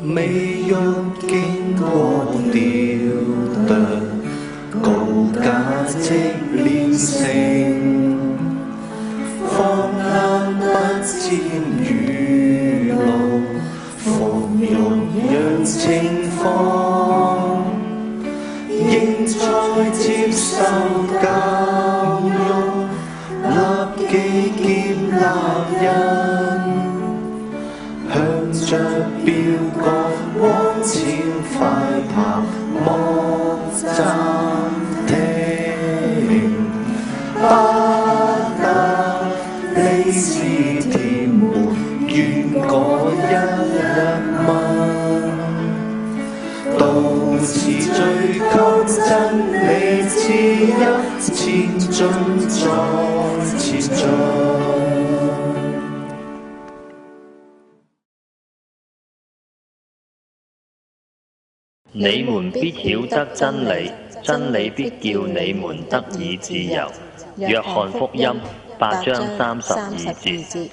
美玉經過雕琢，高價值煉成，放眼不沾雨露，放欲揚情況，應在接受教育，立己兼立人，向着標杆往前快跑，莫暫停，不得你是甜沒願嗰一問，到此追求真理之一，前進再前進。你們必曉得真理，真理必叫你們得以自由。約翰福音8章32節。